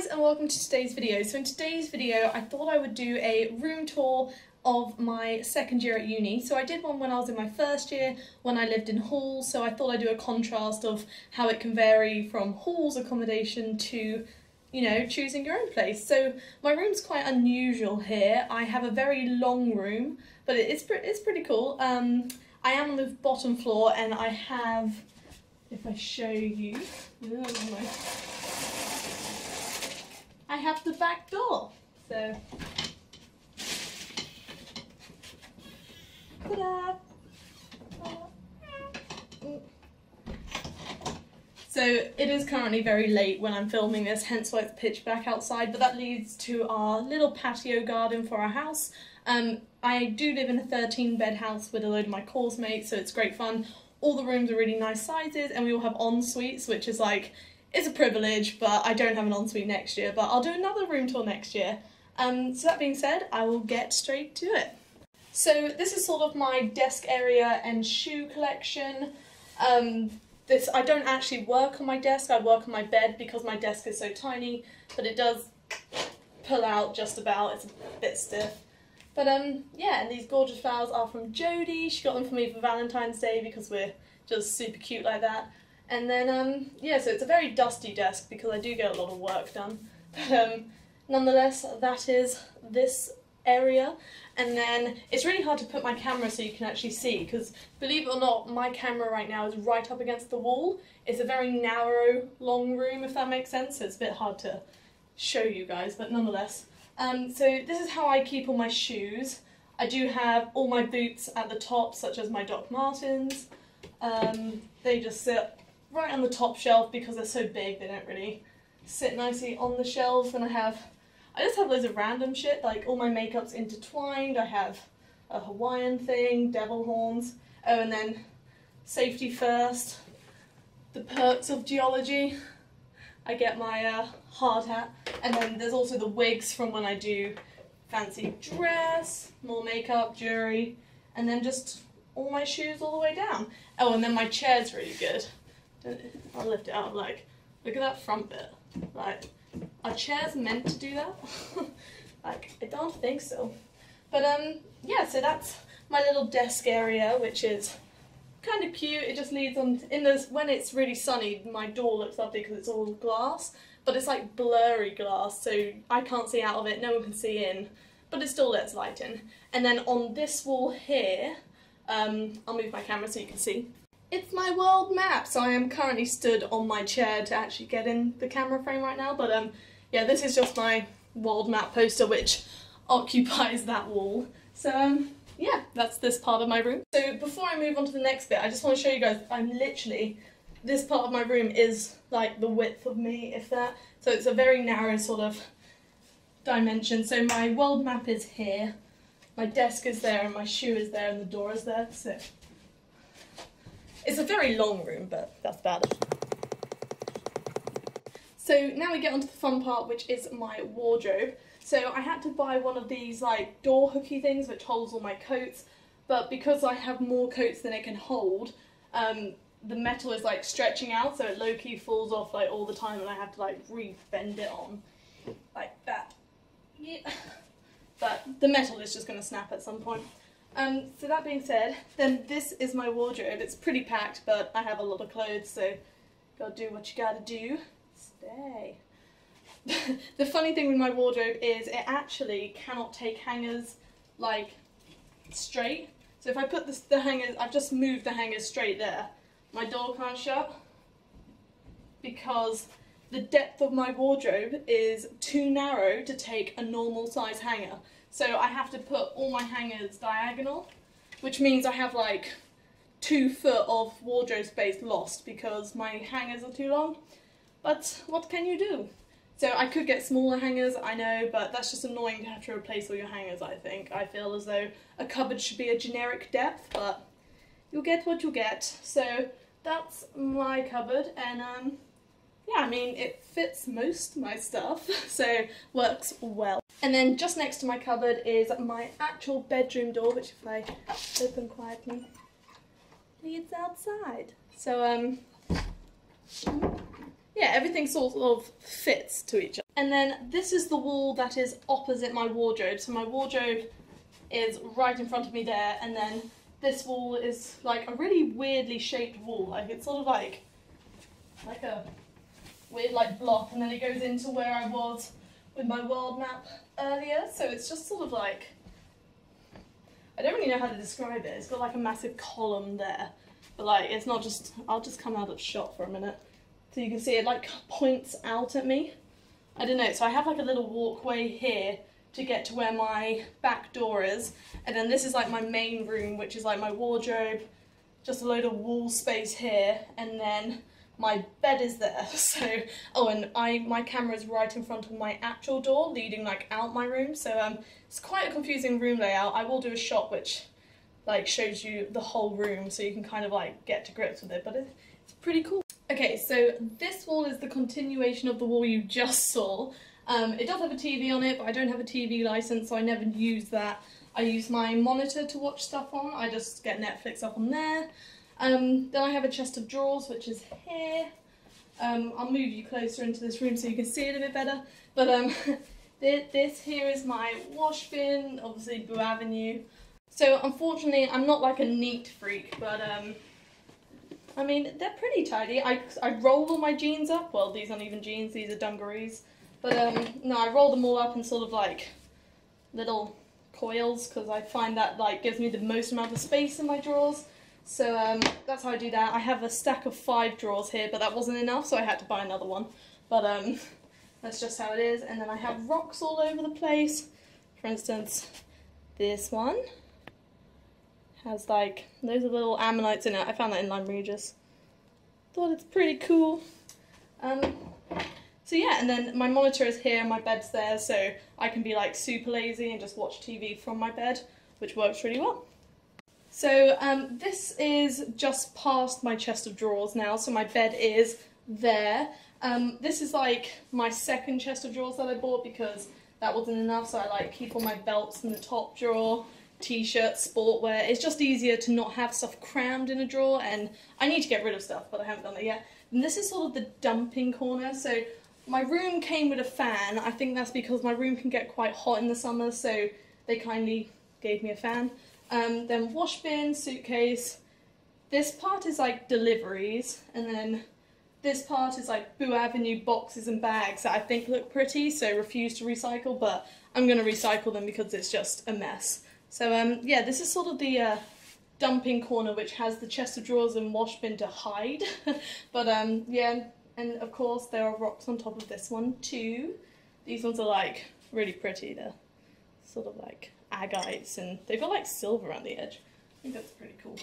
guys and welcome to today's video. So in today's video I thought I would do a room tour of my second year at uni. So I did one when I was in my first year when I lived in halls, so I thought I'd do a contrast of how it can vary from halls accommodation to, you know, choosing your own place. So my room's quite unusual here. I have a very long room, but it's pretty cool. I am on the bottom floor and I have, if I show you, I have the back door. So, ta-da! So it is currently very late when I'm filming this, hence why it's pitch black outside, but that leads to our little patio garden for our house. I do live in a 13-bed house with a load of my course mates, so it's great fun. All the rooms are really nice sizes and we all have en-suites, which is like, it's a privilege, but I don't have an ensuite next year, but I'll do another room tour next year. So that being said, I will get straight to it. So this is sort of my desk area and shoe collection. I don't actually work on my desk, I work on my bed because my desk is so tiny, but it does pull out just about, it's a bit stiff. But yeah, and these gorgeous flowers are from Jodie. She got them for me for Valentine's Day because we're just super cute like that. And then, yeah, so it's a very dusty desk because I do get a lot of work done. But nonetheless, that is this area. And then it's really hard to put my camera so you can actually see because, believe it or not, my camera right now is right up against the wall. It's a very narrow, long room, if that makes sense. So it's a bit hard to show you guys, but nonetheless. So this is how I keep all my shoes. I do have all my boots at the top, such as my Doc Martens. They just sit right on the top shelf because they're so big they don't really sit nicely on the shelves. And I just have loads of random shit, like all my makeup's intertwined. I have a Hawaiian thing, devil horns. Oh, and then safety first, the perks of geology. I get my hard hat, and then there's also the wigs from when I do fancy dress, more makeup, jewellery, and then just all my shoes all the way down. Oh, and then my chair's really good. I'll lift it up, like, look at that front bit. Like, are chairs meant to do that? Like, I don't think so. But yeah, so that's my little desk area, which is kind of cute. It just leads on, when it's really sunny, my door looks lovely because it's all glass, but it's like blurry glass, so I can't see out of it, no one can see in, but it still lets light in. And then on this wall here, I'll move my camera so you can see. It's my world map, so I am currently stood on my chair to actually get in the camera frame right now, but yeah, this is just my world map poster which occupies that wall. So yeah, that's this part of my room. So before I move on to the next bit, I just want to show you guys, this part of my room is like the width of me, if that. So it's a very narrow sort of dimension. So my world map is here, my desk is there, and my shoe is there, and the door is there. So it's a very long room, but that's about it. So now we get onto the fun part, which is my wardrobe. So I had to buy one of these like door hooky things which holds all my coats, but because I have more coats than it can hold, the metal is like stretching out, so it low-key falls off like all the time and I have to like re-bend it on like that. Yeah. But the metal is just going to snap at some point. So that being said, then this is my wardrobe. It's pretty packed, but I have a lot of clothes, so gotta do what you gotta do. Stay. The funny thing with my wardrobe is it actually cannot take hangers like straight. So if I put the hangers, I've just moved the hangers straight there, my door can't shut because the depth of my wardrobe is too narrow to take a normal size hanger. So I have to put all my hangers diagonal, which means I have like 2 foot of wardrobe space lost because my hangers are too long. But what can you do? So I could get smaller hangers, I know, but that's just annoying to have to replace all your hangers, I think. I feel as though a cupboard should be a generic depth, but you'll get what you'll get. So that's my cupboard, and yeah, I mean, it fits most of my stuff, so works well. And then just next to my cupboard is my actual bedroom door, which if I open quietly, leads outside. So, yeah, everything sort of fits to each other. And then this is the wall that is opposite my wardrobe. So my wardrobe is right in front of me there, and then this wall is like a really weirdly shaped wall. Like it's sort of like a weird like block, and then it goes into where I was with my world map earlier. So it's just sort of like, I don't really know how to describe it. It's got like a massive column there, but like it's not just, I'll just come out of shot for a minute so you can see it like points out at me. I don't know, so I have like a little walkway here to get to where my back door is, and then this is like my main room, which is like my wardrobe, just a load of wall space here, and then my bed is there. So, oh, and my camera is right in front of my actual door, leading like out my room. So it's quite a confusing room layout. I will do a shot which like shows you the whole room, so you can kind of like get to grips with it. But it's pretty cool. Okay, so this wall is the continuation of the wall you just saw. It does have a TV on it, but I don't have a TV license, so I never use that. I use my monitor to watch stuff on. I just get Netflix up on there. Then I have a chest of drawers, which is here. I'll move you closer into this room so you can see it a bit better. But this here is my wash bin, obviously Boo Avenue. So unfortunately, I'm not like a neat freak, but I mean, they're pretty tidy. I roll all my jeans up. Well, these aren't even jeans, these are dungarees. But no, I roll them all up in sort of like little coils, because I find that like gives me the most amount of space in my drawers. So that's how I do that. I have a stack of 5 drawers here, but that wasn't enough, so I had to buy another one. But that's just how it is. And then I have rocks all over the place. For instance, this one has like loads of little ammonites in it. I found that in Lyme Regis. Thought it's pretty cool. So yeah, and then my monitor is here, my bed's there, so I can be like super lazy and just watch TV from my bed, which works really well. So this is just past my chest of drawers now, so my bed is there. This is like my second chest of drawers that I bought because that wasn't enough, so I like keep all my belts in the top drawer, t-shirts, sportwear. It's just easier to not have stuff crammed in a drawer, and I need to get rid of stuff, but I haven't done that yet. And this is sort of the dumping corner, so my room came with a fan. I think that's because my room can get quite hot in the summer, so they kindly gave me a fan. Then wash bin, suitcase. This part is like deliveries, and then this part is like Boo Avenue boxes and bags that I think look pretty, so refuse to recycle, but I'm going to recycle them because it's just a mess. So yeah, this is sort of the dumping corner, which has the chest of drawers and wash bin to hide. But yeah, and of course there are rocks on top of this one too. These ones are like really pretty. They're sort of like agates, and they've got like silver around the edge. I think that's pretty cool.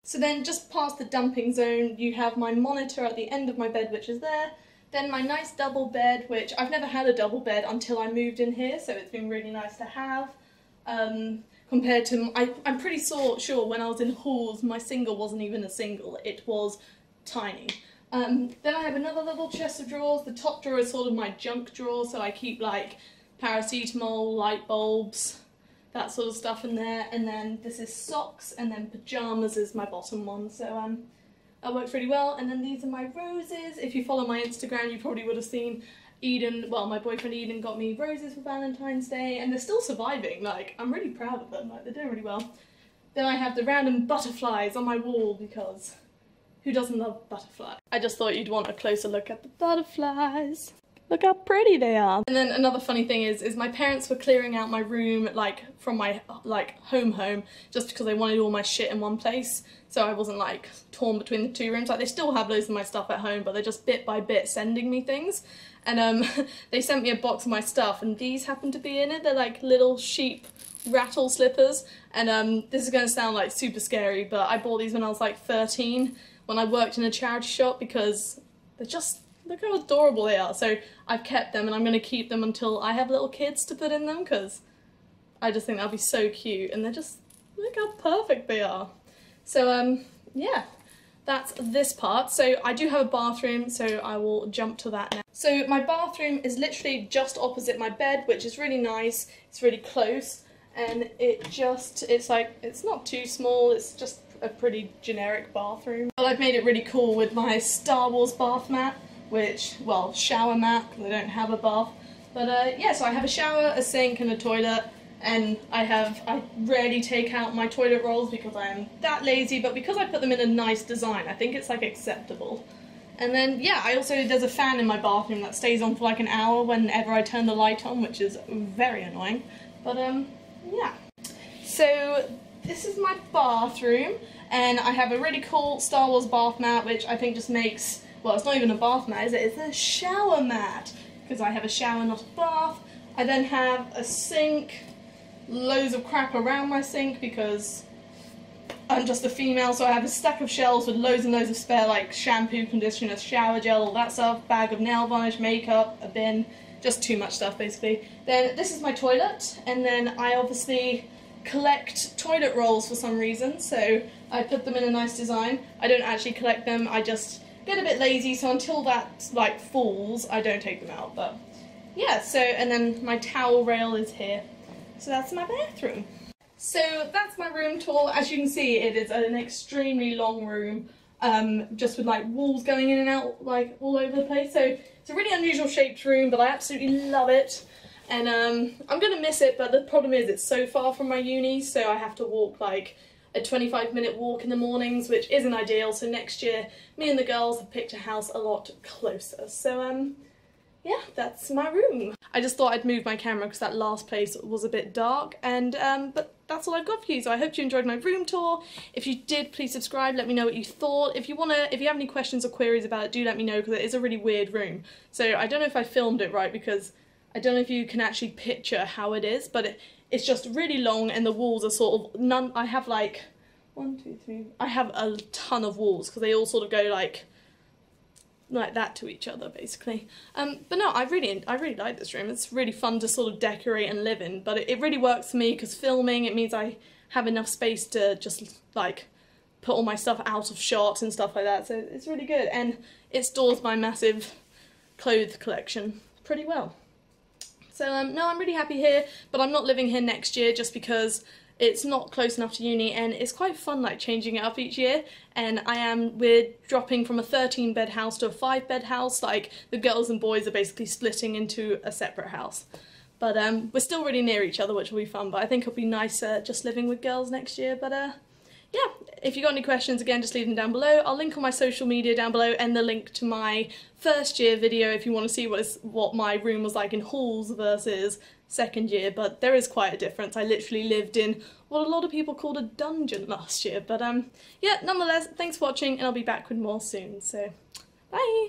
So then just past the dumping zone, you have my monitor at the end of my bed, which is there. Then my nice double bed, which I've never had a double bed until I moved in here, so it's been really nice to have. Compared to, I'm pretty sure when I was in halls, my single wasn't even a single, it was tiny. Then I have another little chest of drawers. The top drawer is sort of my junk drawer, so I keep like paracetamol, light bulbs, that sort of stuff in there. And then this is socks, and then pyjamas is my bottom one, so that works really well. And then these are my roses. If you follow my Instagram, you probably would have seen Eden, well, my boyfriend Eden got me roses for Valentine's Day, and they're still surviving. Like, I'm really proud of them, like, they're doing really well. Then I have the random butterflies on my wall, because who doesn't love butterflies? I just thought you'd want a closer look at the butterflies. Look how pretty they are. And then another funny thing is my parents were clearing out my room, like, from my, like, home, just because they wanted all my shit in one place. So I wasn't, like, torn between the 2 rooms. Like, they still have loads of my stuff at home, but they're just bit by bit sending me things. And they sent me a box of my stuff, and these happen to be in it. They're like little sheep rattle slippers. And this is going to sound like super scary, but I bought these when I was like 13, when I worked in a charity shop, because they're just, look how adorable they are. So I've kept them, and I'm going to keep them until I have little kids to put in them, because I just think that'll be so cute. And they're just, look how perfect they are. So yeah, that's this part. So I do have a bathroom, so I will jump to that now. So my bathroom is literally just opposite my bed, which is really nice. It's really close, and it's like, it's not too small, it's just a pretty generic bathroom. But I've made it really cool with my Star Wars bath mat, which, well, shower mat, because I don't have a bath. But yeah, so I have a shower, a sink and a toilet, and I rarely take out my toilet rolls because I am that lazy, but because I put them in a nice design, I think it's like acceptable. And then, yeah, there's a fan in my bathroom that stays on for like an hour whenever I turn the light on, which is very annoying. But yeah. So this is my bathroom, and I have a really cool Star Wars bath mat, which I think just makes, well, it's not even a bath mat, is it? It's a shower mat, because I have a shower, not a bath. I then have a sink, loads of crap around my sink because I'm just a female, so I have a stack of shelves with loads and loads of spare, like shampoo, conditioner, shower gel, all that stuff, bag of nail varnish, makeup, a bin, just too much stuff basically. Then this is my toilet, and then I obviously collect toilet rolls for some reason, so I put them in a nice design. I don't actually collect them, I just get a bit lazy, so until that like falls, I don't take them out. But yeah, so, and then my towel rail is here. So that's my bathroom. So that's my room tour. As you can see, it is an extremely long room, just with like walls going in and out like all over the place. So it's a really unusual shaped room, but I absolutely love it. And I'm gonna miss it, but the problem is it's so far from my uni, so I have to walk like a 25-minute walk in the mornings, which isn't ideal. So next year, me and the girls have picked a house a lot closer. So yeah, that's my room. I just thought I'd move my camera because that last place was a bit dark, and but that's all I've got for you. So I hope you enjoyed my room tour. If you did, please subscribe, let me know what you thought. If you have any questions or queries about it, do let me know, because it is a really weird room. So I don't know if I filmed it right, because I don't know if you can actually picture how it is, but it's just really long, and the walls are sort of I have like 1, 2, 3. I have a ton of walls because they all sort of go like that to each other basically. But no, I really like this room. It's really fun to sort of decorate and live in, but it really works for me because filming, it means I have enough space to just like put all my stuff out of shot and stuff like that, so it's really good, and it stores my massive clothes collection pretty well. So no, I'm really happy here, but I'm not living here next year just because it's not close enough to uni, and it's quite fun like changing it up each year. And we're dropping from a 13-bed house to a 5-bed house. Like the girls and boys are basically splitting into a separate house. But we're still really near each other, which will be fun. But I think it'll be nicer just living with girls next year. But yeah, if you got any questions, again, just leave them down below. I'll link all my social media down below, and the link to my first year video if you want to see what my room was like in halls versus second year. But there is quite a difference. I literally lived in what a lot of people called a dungeon last year. But yeah, nonetheless, thanks for watching, and I'll be back with more soon. So, bye!